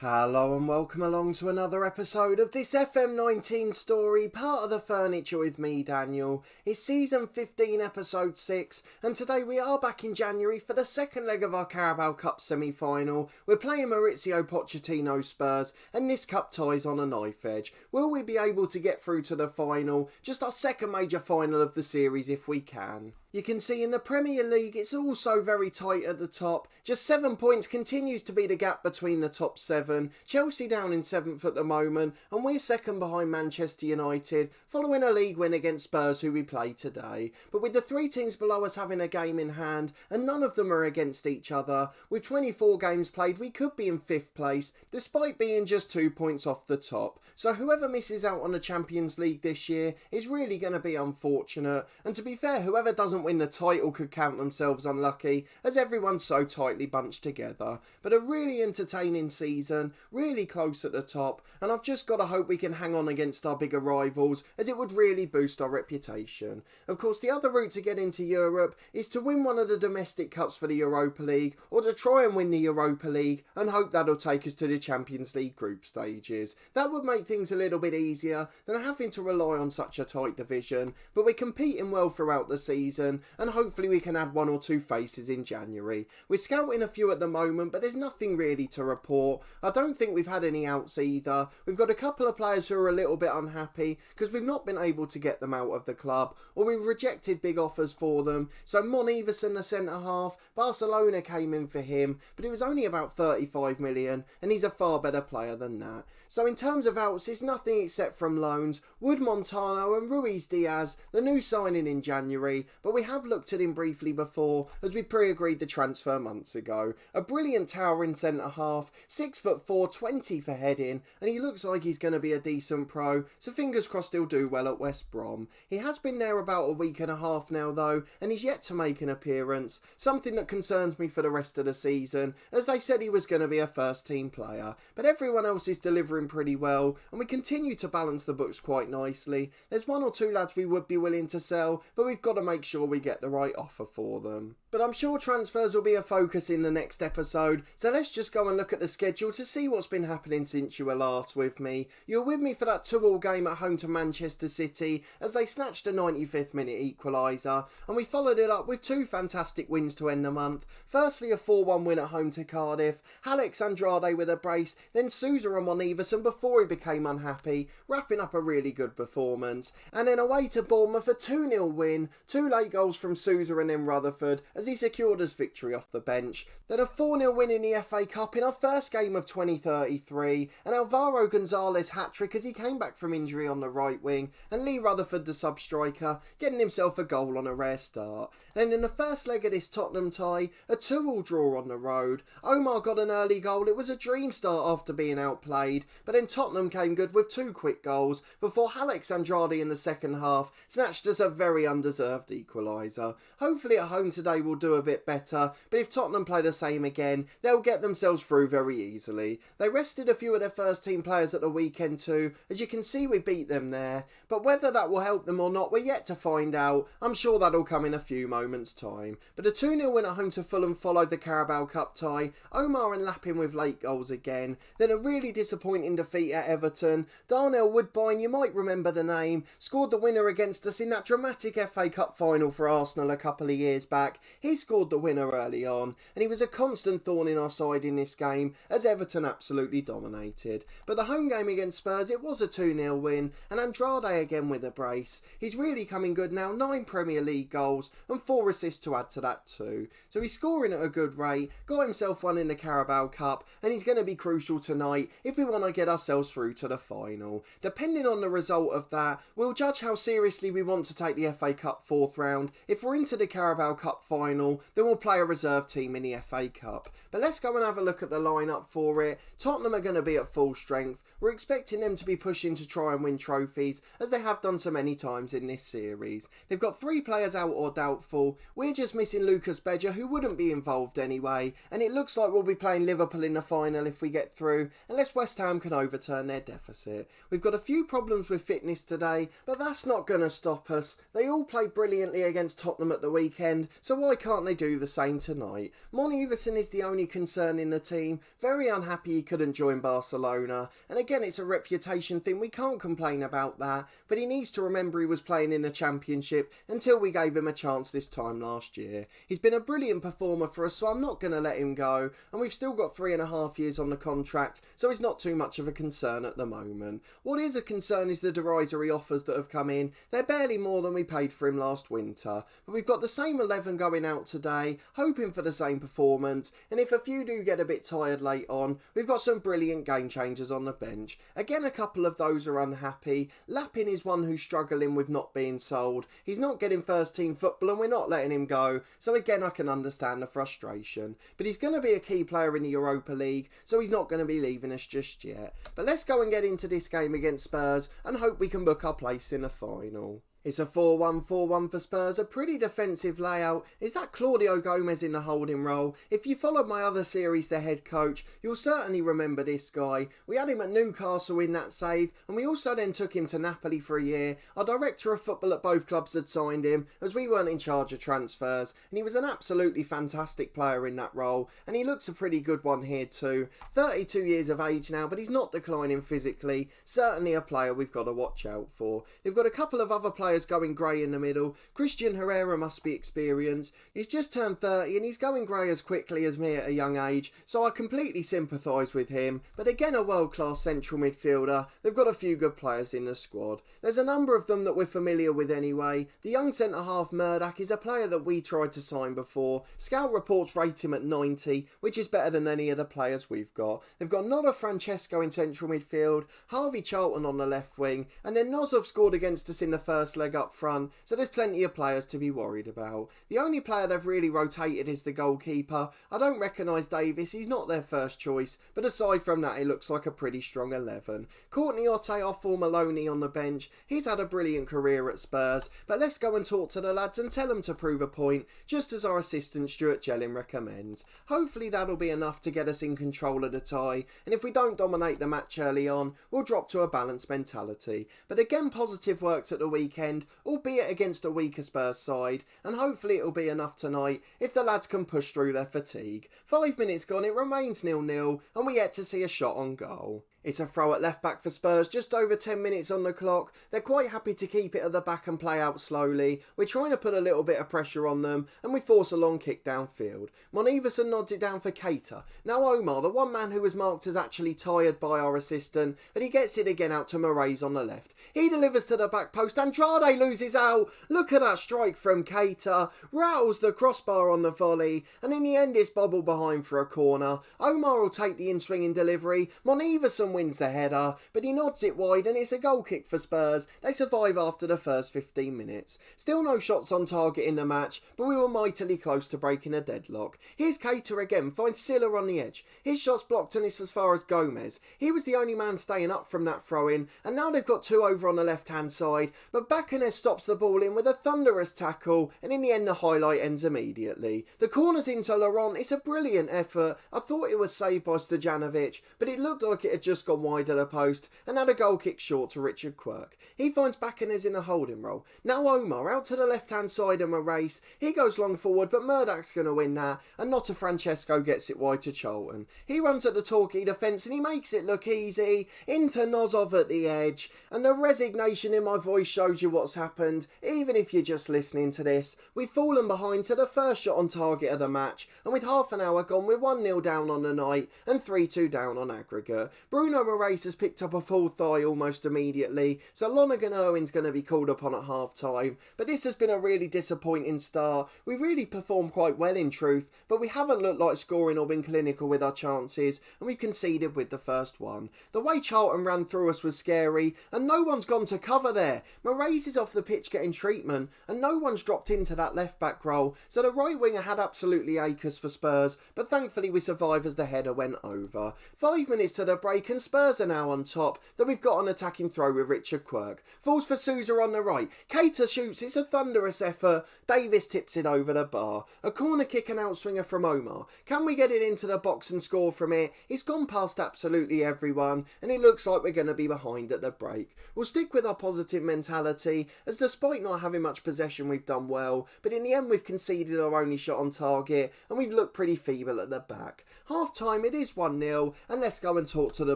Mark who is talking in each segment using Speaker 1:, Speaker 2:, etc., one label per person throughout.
Speaker 1: Hello and welcome along to another episode of this FM19 story, part of the furniture with me, Daniel. It's season 15, episode 6, and today we are back in January for the second leg of our Carabao Cup semi-final. We're playing Mauricio Pochettino's Spurs, and this cup tie's on a knife edge. Will we be able to get through to the final? Just our second major final of the series if we can. You can see in the Premier League it's also very tight at the top. Just 7 points continues to be the gap between the top 7. Chelsea down in 7th at the moment, and we're second behind Manchester United, following a league win against Spurs who we play today. But with the 3 teams below us having a game in hand, and none of them are against each other, with 24 games played we could be in 5th place, despite being just 2 points off the top. So whoever misses out on the Champions League this year is really going to be unfortunate, and to be fair, whoever doesn't win the title could count themselves unlucky, as everyone's so tightly bunched together. But a really entertaining season, really close at the top, and I've just got to hope we can hang on against our bigger rivals, as it would really boost our reputation. Of course, the other route to get into Europe is to win one of the domestic cups for the Europa League, or to try and win the Europa League and hope that'll take us to the Champions League group stages. That would make things a little bit easier than having to rely on such a tight division, but we're competing well throughout the season, and hopefully we can add 1 or 2 faces in January. We're scouting a few at the moment, but there's nothing really to report. I don't think we've had any outs either. We've got a couple of players who are a little bit unhappy because we've not been able to get them out of the club, or we've rejected big offers for them. So Mon Everson, the centre-half, Barcelona came in for him, but it was only about 35 million, and he's a far better player than that. So in terms of outs, it's nothing except from loans. Wood Montano and Ruiz Diaz, the new signing in January, but we have looked at him briefly before, as we pre-agreed the transfer months ago. A brilliant towering centre-half, 6'4", 20 for heading, and he looks like he's going to be a decent pro, so fingers crossed he'll do well at West Brom. He has been there about a week and a half now though, and he's yet to make an appearance, something that concerns me for the rest of the season, as they said he was going to be a first team player. But everyone else is delivering pretty well, and we continue to balance the books quite nicely. There's 1 or 2 lads we would be willing to sell, but we've got to make sure we get the right offer for them. But I'm sure transfers will be a focus in the next episode, so let's just go and look at the schedule to see what's been happening since you were last with me. You were with me for that 2-2 game at home to Manchester City, as they snatched a 95th minute equaliser, and we followed it up with 2 fantastic wins to end the month. Firstly, a 4-1 win at home to Cardiff, Alex Andrade with a brace, then Sousa and Mon Everson before he became unhappy, wrapping up a really good performance. And then away to Bournemouth, a 2-0 win, 2 late goals from Sousa and then Rutherford, as he secured us victory off the bench. Then a 4-0 win in the FA Cup in our first game of 2033, and Alvaro Gonzalez hat-trick as he came back from injury on the right wing, and Lee Rutherford, the sub-striker, getting himself a goal on a rare start. Then in the first leg of this Tottenham tie, a 2-2 draw on the road. Omar got an early goal. It was a dream start after being outplayed, but then Tottenham came good with 2 quick goals before Alex Andrade in the second half snatched us a very undeserved equaliser. Hopefully at home today we'll do a bit better, but if Tottenham play the same again, they'll get themselves through very easily. They rested a few of their first team players at the weekend too, as you can see we beat them there, but whether that will help them or not, we're yet to find out. I'm sure that'll come in a few moments time. But a 2-0 win at home to Fulham followed the Carabao Cup tie, Omar and Lappin with late goals again, then a really disappointing defeat at Everton. Darnell Woodbine, you might remember the name, scored the winner against us in that dramatic FA Cup final for Arsenal a couple of years back. He scored the winner early on, and he was a constant thorn in our side in this game, as Everton absolutely dominated. But the home game against Spurs, it was a 2-0 win, and Andrade again with a brace. He's really coming good now, 9 Premier League goals and 4 assists to add to that too. So he's scoring at a good rate, got himself one in the Carabao Cup, and he's going to be crucial tonight if we want to get ourselves through to the final. Depending on the result of that, we'll judge how seriously we want to take the FA Cup 4th round. If we're into the Carabao Cup final, then we'll play a reserve team in the FA Cup. But let's go and have a look at the lineup for it. Tottenham are going to be at full strength. We're expecting them to be pushing to try and win trophies, as they have done so many times in this series. They've got 3 players out or doubtful. We're just missing Lucas Beja, who wouldn't be involved anyway, and it looks like we'll be playing Liverpool in the final if we get through, unless West Ham can overturn their deficit. We've got a few problems with fitness today, but that's not going to stop us. They all played brilliantly against Tottenham at the weekend, so why can't they do the same tonight? Monty Everson is the only concern in the team, very unhappy he couldn't join Barcelona, and again it's a reputation thing, we can't complain about that, but he needs to remember he was playing in the Championship until we gave him a chance this time last year. He's been a brilliant performer for us, so I'm not going to let him go, and we've still got 3.5 years on the contract, so it's not too much of a concern at the moment. What is a concern is the derisory offers that have come in. They're barely more than we paid for him last winter, but we've got the same 11 going out today, hoping for the same performance, and if a few do get a bit tired late on, we've got some brilliant game changers on the bench. Again, a couple of those are unhappy. Lappin is one who's struggling with not being sold. He's not getting first team football and we're not letting him go, so again I can understand the frustration, but he's going to be a key player in the Europa League, so he's not going to be leaving us just yet. But let's go and get into this game against Spurs and hope we can book our place in the final. It's a 4-1-4-1 for Spurs, a pretty defensive layout. Is that Claudio Gomez in the holding role? If you followed my other series, The Head Coach, you'll certainly remember this guy. We had him at Newcastle in that save, and we also then took him to Napoli for a year. Our director of football at both clubs had signed him, as we weren't in charge of transfers, and he was an absolutely fantastic player in that role, and he looks a pretty good one here too. 32 years of age now, but he's not declining physically. Certainly a player we've got to watch out for. They've got a couple of other players going grey in the middle. Christian Herrera must be experienced. He's just turned 30 and he's going grey as quickly as me at a young age, so I completely sympathise with him. But again, a world-class central midfielder. They've got a few good players in the squad. There's a number of them that we're familiar with anyway. The young centre-half Murdoch is a player that we tried to sign before. Scout reports rate him at 90, which is better than any of the players we've got. They've got Nora Francesco in central midfield, Harvey Charlton on the left wing, and then Nozov scored against us in the first leg up front, so there's plenty of players to be worried about. The only player they've really rotated is the goalkeeper. I don't recognise Davis, he's not their first choice, but aside from that, it looks like a pretty strong 11. Courtney Otte, our former loanee, on the bench. He's had a brilliant career at Spurs, but let's go and talk to the lads and tell them to prove a point, just as our assistant Stuart Jelling recommends. Hopefully that'll be enough to get us in control of the tie, and if we don't dominate the match early on, we'll drop to a balanced mentality. But again, positive worked at the weekend, albeit against a weaker Spurs side, and hopefully it'll be enough tonight if the lads can push through their fatigue. 5 minutes gone, it remains 0-0, and we yet to see a shot on goal. It's a throw at left back for Spurs, just over 10 minutes on the clock. They're quite happy to keep it at the back and play out slowly. We're trying to put a little bit of pressure on them, and we force a long kick downfield. Everson nods it down for Keita. Now Omar, the one man who was marked as actually tired by our assistant, but he gets it again out to Moraes on the left. He delivers to the back post, Andrade loses out. Look at that strike from Keita. Rattles the crossbar on the volley, and in the end it's bobbled behind for a corner. Omar will take the in-swinging delivery. Everson wins the header, but he nods it wide and it's a goal kick for Spurs. They survive after the first 15 minutes. Still no shots on target in the match, but we were mightily close to breaking a deadlock. Here's Keita again, finds Silla on the edge. His shot's blocked and it's as far as Gomez. He was the only man staying up from that throw-in, and now they've got two over on the left-hand side, but Bakanes stops the ball in with a thunderous tackle, and in the end the highlight ends immediately. The corner's into Laurent. It's a brilliant effort. I thought it was saved by Stojanovic, but it looked like it had just gone wide of the post, and had a goal kick short to Richard Quirk. He finds Bakanes in a holding role. Now Omar out to the left hand side of a race. He goes long forward, but Murdoch's going to win that, and Nota Francesco gets it wide to Charlton. He runs at the Torquay defence and he makes it look easy. Into Nozov at the edge, and the resignation in my voice shows you what's happened. Even if you're just listening to this, we've fallen behind to the first shot on target of the match, and with half an hour gone, we're 1-0 down on the night and 3-2 down on aggregate. Bruno Moraes has picked up a full thigh almost immediately, so Lonergan Irwin's going to be called upon at half time. But this has been a really disappointing start. We really performed quite well in truth, but we haven't looked like scoring or been clinical with our chances, and we conceded with the first one. The way Charlton ran through us was scary, and no one's gone to cover there. Moraes is off the pitch getting treatment, and no one's dropped into that left back role, so the right winger had absolutely acres for Spurs, but thankfully we survive as the header went over. 5 minutes to the break and and Spurs are now on top. Then we've got an attacking throw with Richard Quirk. Falls for Sousa on the right. Cater shoots, it's a thunderous effort. Davis tips it over the bar. A corner kick and outswinger from Omar. Can we get it into the box and score from it? It's gone past absolutely everyone, and it looks like we're going to be behind at the break. We'll stick with our positive mentality, as despite not having much possession, we've done well, but in the end we've conceded our only shot on target, and we've looked pretty feeble at the back. Half time, it is 1-0, and let's go and talk to the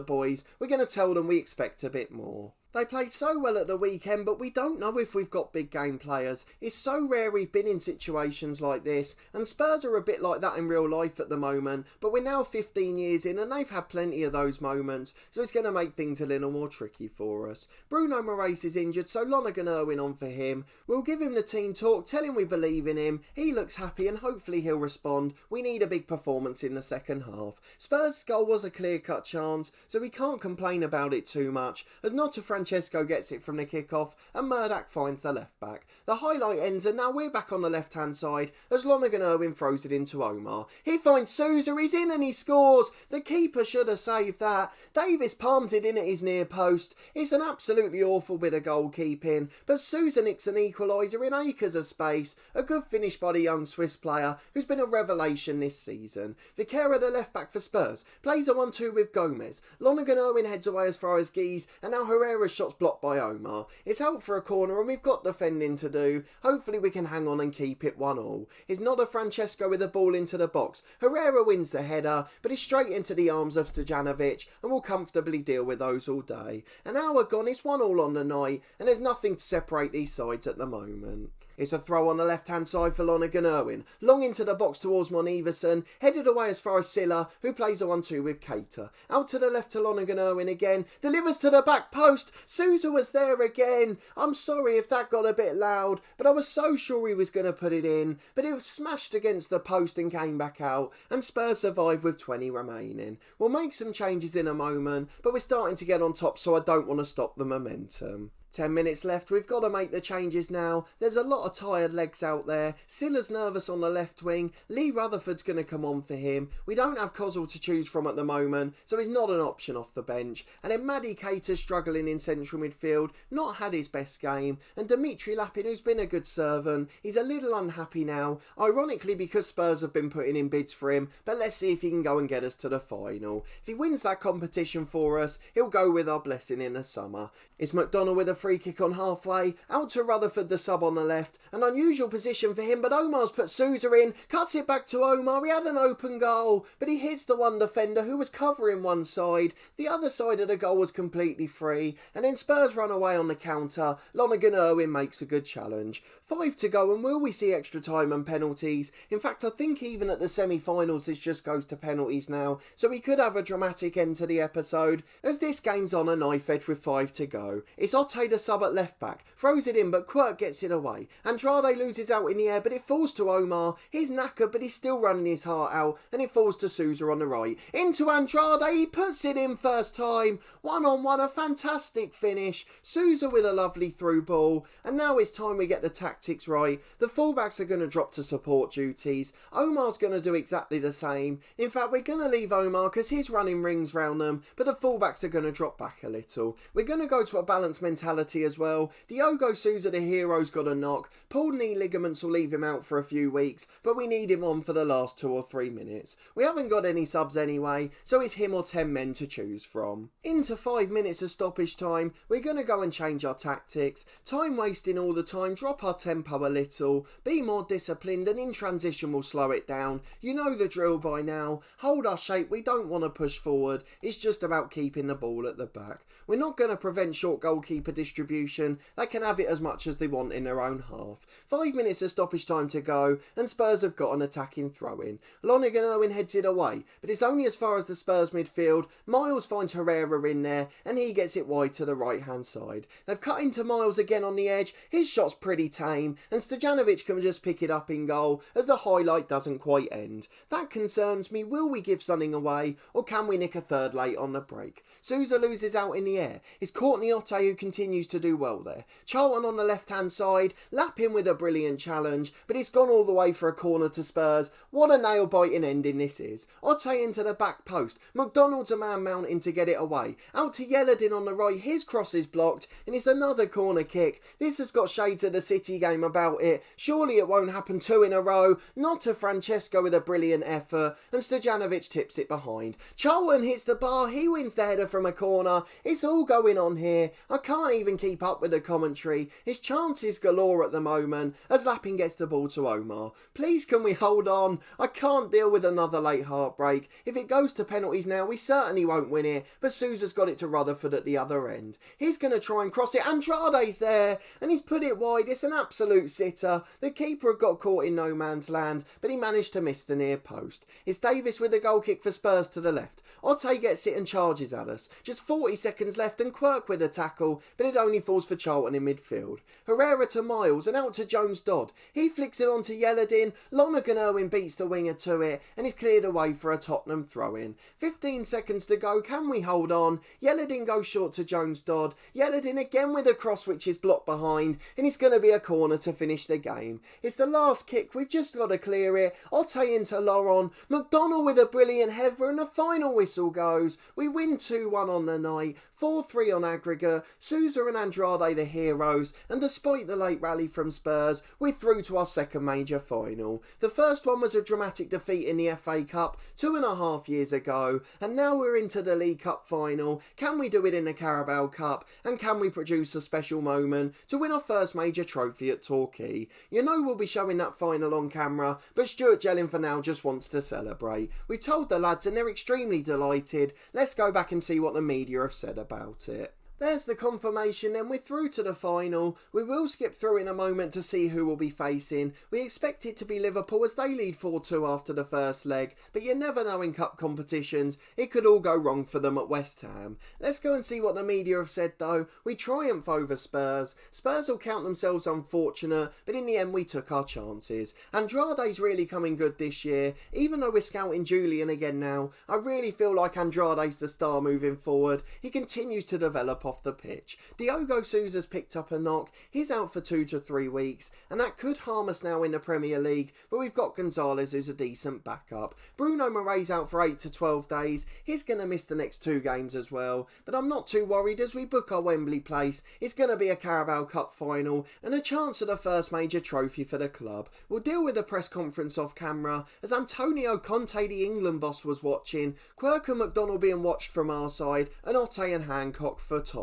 Speaker 1: boys. We're going to tell them we expect a bit more. They played so well at the weekend, but we don't know if we've got big game players. It's so rare we've been in situations like this, and Spurs are a bit like that in real life at the moment, but we're now 15 years in and they've had plenty of those moments, so it's going to make things a little more tricky for us. Bruno Moraes is injured, so Lonergan Irwin on for him. We'll give him the team talk, tell him we believe in him. He looks happy and hopefully he'll respond. We need a big performance in the second half. Spurs' goal was a clear-cut chance, so we can't complain about it too much, as not a Francesco gets it from the kick-off and Murdoch finds the left-back. The highlight ends and now we're back on the left-hand side as Lonergan Irwin throws it into Omar. He finds Sousa, he's in and he scores. The keeper should have saved that. Davis palms it in at his near post. It's an absolutely awful bit of goalkeeping, but Sousa nicks an equaliser in acres of space. A good finish by the young Swiss player who's been a revelation this season. Viqueira, the left-back for Spurs, plays a 1-2 with Gomez. Lonergan Irwin heads away as far as Guise and now Herrera's shot's blocked by Omar. It's out for a corner and we've got defending to do. Hopefully we can hang on and keep it 1-1. It's not a Francesco with the ball into the box. Herrera wins the header, but it's straight into the arms of Stojanovic and will comfortably deal with those all day. An hour gone, it's 1-1 on the night, and there's nothing to separate these sides at the moment. It's a throw on the left-hand side for Lonergan Irwin. Long into the box towards Mon Iversen. Headed away as far as Silla, who plays a 1-2 with Cater. Out to the left to Lonergan Irwin again. Delivers to the back post. Sousa was there again. I'm sorry if that got a bit loud, but I was so sure he was going to put it in. But it was smashed against the post and came back out. And Spurs survive with 20 remaining. We'll make some changes in a moment, but we're starting to get on top, so I don't want to stop the momentum. 10 minutes left, we've got to make the changes now. There's a lot of tired legs out there. Silla's nervous on the left wing. Lee Rutherford's going to come on for him. We don't have Kozul to choose from at the moment, so he's not an option off the bench. And then Maddie Cater's struggling in central midfield, not had his best game. And Dimitri Lapin, who's been a good servant, he's a little unhappy now, ironically because Spurs have been putting in bids for him, but let's see if he can go and get us to the final. If he wins that competition for us, he'll go with our blessing in the summer. It's McDonald with a free kick on halfway, out to Rutherford the sub on the left. An unusual position for him, but Omar's put Sousa in, cuts it back to Omar. He had an open goal, but he hits the one defender who was covering one side. The other side of the goal was completely free, and then Spurs run away on the counter. Lonergan Irwin makes a good challenge. 5 to go, and will we see extra time and penalties? In fact, I think even at the semi-finals this just goes to penalties now, so we could have a dramatic end to the episode, as this game's on a knife edge with 5 to go. It's Otte the sub at left back, throws it in but Quirk gets it away. Andrade loses out in the air but it falls to Omar. He's knackered but he's still running his heart out, and it falls to Sousa on the right. Into Andrade, he puts it in first time. 1-on-1, a fantastic finish. Sousa with a lovely through ball, and now it's time we get the tactics right. The fullbacks are going to drop to support duties. Omar's going to do exactly the same. In fact, we're going to leave Omar because he's running rings round them, but the fullbacks are going to drop back a little. We're going to go to a balanced mentality as well. Diogo Sousa, the hero's got a knock. Pulled knee ligaments will leave him out for a few weeks, but we need him on for the last 2 or 3 minutes. We haven't got any subs anyway, so it's him or 10 men to choose from. Into 5 minutes of stoppage time, we're going to go and change our tactics. Time wasting all the time, drop our tempo a little, be more disciplined, and in transition we'll slow it down. You know the drill by now. Hold our shape, we don't want to push forward. It's just about keeping the ball at the back. We're not going to prevent short goalkeeper distribution. They can have it as much as they want in their own half. 5 minutes of stoppage time to go, and Spurs have got an attacking throw-in. Lonergan Irwin heads it away, but it's only as far as the Spurs midfield. Miles finds Herrera in there, and he gets it wide to the right-hand side. They've cut into Miles again on the edge. His shot's pretty tame, and Stojanovic can just pick it up in goal, as the highlight doesn't quite end. That concerns me. Will we give something away, or can we nick a third late on the break? Sousa loses out in the air. It's Courtney Otte who continues continues to do well there. Charlton on the left-hand side, lapping with a brilliant challenge, but it's gone all the way for a corner to Spurs. What a nail-biting ending this is. Otte into the back post. McDonald's a man mounting to get it away. Out to Yelladin on the right. His cross is blocked, and it's another corner kick. This has got shades of the City game about it. Surely it won't happen 2 in a row. Not to Francesco with a brilliant effort, and Stojanovic tips it behind. Charlton hits the bar. He wins the header from a corner. It's all going on here. I can't even keep up with the commentary. His chances galore at the moment as Lappin gets the ball to Omar. Please can we hold on? I can't deal with another late heartbreak. If it goes to penalties now, we certainly won't win it, but Sousa's got it to Rutherford at the other end. He's going to try and cross it. Andrade's there, and he's put it wide. It's an absolute sitter. The keeper had got caught in no man's land, but he managed to miss the near post. It's Davis with a goal kick for Spurs to the left. Otte gets it and charges at us. Just 40 seconds left, and Quirk with a tackle, but it only falls for Charlton in midfield. Herrera to Miles, and out to Jones-Dodd. He flicks it on to Yelladin. Lonergan-Irwin beats the winger to it, and is cleared away for a Tottenham throw-in. 15 seconds to go. Can we hold on? Yelladin goes short to Jones-Dodd. Yelladin again with a cross which is blocked behind, and it's going to be a corner to finish the game. It's the last kick. We've just got to clear it. Otte into Laurent. McDonald with a brilliant header, and the final whistle goes. We win 2-1 on the night. 4-3 on aggregate. Sousa and Andrade the heroes, and despite the late rally from Spurs, we're through to our second major final. The first one was a dramatic defeat in the FA Cup 2.5 years ago, and now we're into the League Cup final. Can we do it in the Carabao Cup, and can we produce a special moment to win our first major trophy at Torquay? You know we'll be showing that final on camera, but Stuart Jelling for now just wants to celebrate. We've told the lads and they're extremely delighted. Let's go back and see what the media have said about it. There's the confirmation, then we're through to the final. We will skip through in a moment to see who we'll be facing. We expect it to be Liverpool as they lead 4-2 after the first leg, but you never know in cup competitions, it could all go wrong for them at West Ham. Let's go and see what the media have said though. We triumph over Spurs. Spurs will count themselves unfortunate, but in the end we took our chances. Andrade's really coming good this year. Even though we're scouting Julian again now, I really feel like Andrade's the star moving forward. He continues to develop off the pitch. Diogo Sousa's picked up a knock. He's out for 2 to 3 weeks, and that could harm us now in the Premier League, but we've got Gonzalez who's a decent backup. Bruno Marais out for 8 to 12 days. He's going to miss the next 2 games as well, but I'm not too worried as we book our Wembley place. It's going to be a Carabao Cup final and a chance at the first major trophy for the club. We'll deal with the press conference off camera as Antonio Conte, the England boss, was watching, Quirk and McDonald being watched from our side, and Otte and Hancock for Tottenham.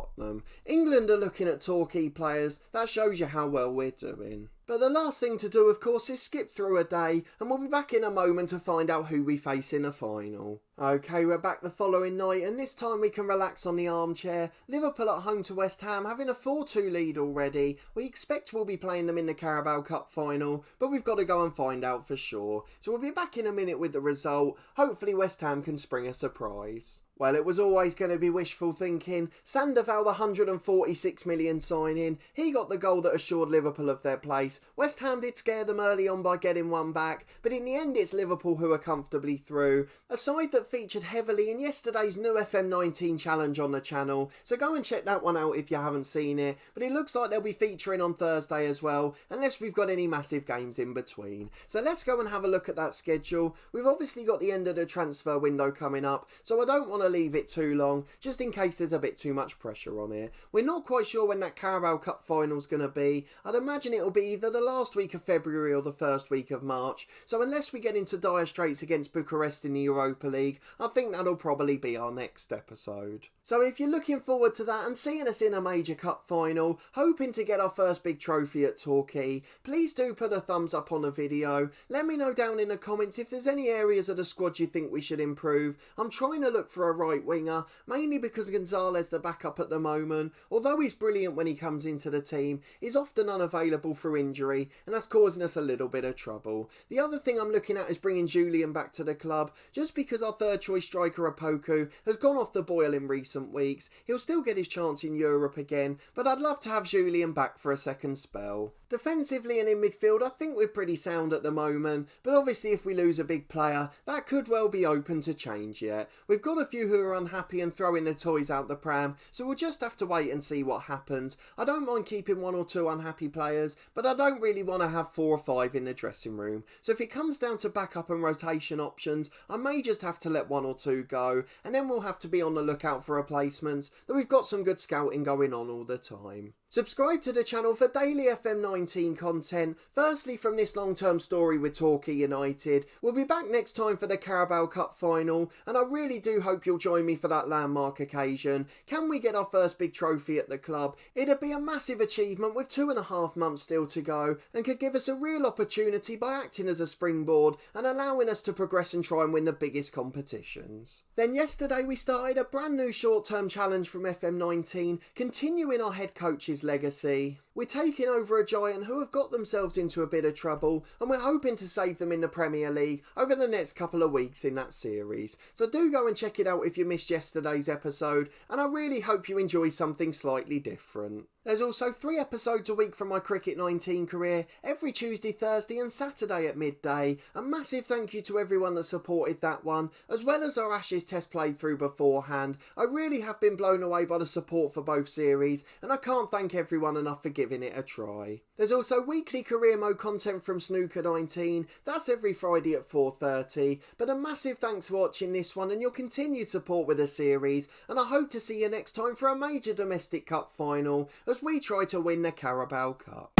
Speaker 1: England are looking at Torquay players. That shows you how well we're doing. But the last thing to do, of course, is skip through a day, and we'll be back in a moment to find out who we face in the final. Okay, we're back the following night, and this time we can relax on the armchair. Liverpool at home to West Ham, having a 4-2 lead already. We expect we'll be playing them in the Carabao Cup final, but we've got to go and find out for sure. So we'll be back in a minute with the result. Hopefully West Ham can spring a surprise. Well, it was always going to be wishful thinking. Sandoval, the 146 million signing, he got the goal that assured Liverpool of their place. West Ham did scare them early on by getting one back, but in the end it's Liverpool who are comfortably through. A side that featured heavily in yesterday's new FM19 challenge on the channel, so go and check that one out if you haven't seen it. But it looks like they'll be featuring on Thursday as well, unless we've got any massive games in between. So let's go and have a look at that schedule. We've obviously got the end of the transfer window coming up, so I don't want to leave it too long, just in case there's a bit too much pressure on it. We're not quite sure when that Carabao Cup final's going to be. I'd imagine it'll be either the last week of February or the first week of March, so unless we get into dire straits against Bucharest in the Europa League, I think that'll probably be our next episode. So if you're looking forward to that and seeing us in a major cup final, hoping to get our first big trophy at Torquay, please do put a thumbs up on the video. Let me know down in the comments if there's any areas of the squad you think we should improve. I'm trying to look for a right winger, mainly because Gonzalez, the backup at the moment, although he's brilliant when he comes into the team, is often unavailable through injury, and that's causing us a little bit of trouble. The other thing I'm looking at is bringing Julian back to the club, just because our third choice striker Opoku has gone off the boil in recent weeks. He'll still get his chance in Europe again, but I'd love to have Julian back for a second spell. Defensively and in midfield, I think we're pretty sound at the moment, but obviously if we lose a big player, that could well be open to change yet. We've got a few few who are unhappy and throwing their toys out the pram, so we'll just have to wait and see what happens. I don't mind keeping 1 or 2 unhappy players, but I don't really want to have 4 or 5 in the dressing room. So if it comes down to backup and rotation options, I may just have to let 1 or 2 go, and then we'll have to be on the lookout for replacements, though we've got some good scouting going on all the time. Subscribe to the channel for daily FM19 content, firstly from this long-term story with Torquay United. We'll be back next time for the Carabao Cup final, and I really do hope you'll join me for that landmark occasion. Can we get our first big trophy at the club? It'd be a massive achievement with 2.5 months still to go, and could give us a real opportunity by acting as a springboard and allowing us to progress and try and win the biggest competitions. Then yesterday we started a brand new short-term challenge from FM19, continuing our head coach's legacy. We're taking over a giant who have got themselves into a bit of trouble, and we're hoping to save them in the Premier League over the next couple of weeks in that series. So do go and check it out if you missed yesterday's episode, and I really hope you enjoy something slightly different. There's also 3 episodes a week from my Cricket 19 career, every Tuesday, Thursday and Saturday at midday. A massive thank you to everyone that supported that one, as well as our Ashes test playthrough beforehand. I really have been blown away by the support for both series, and I can't thank everyone enough for giving it a try. There's also weekly career mode content from Snooker 19, that's every Friday at 4:30, but a massive thanks for watching this one and your continued support with the series, and I hope to see you next time for a major domestic cup final as we try to win the Carabao Cup.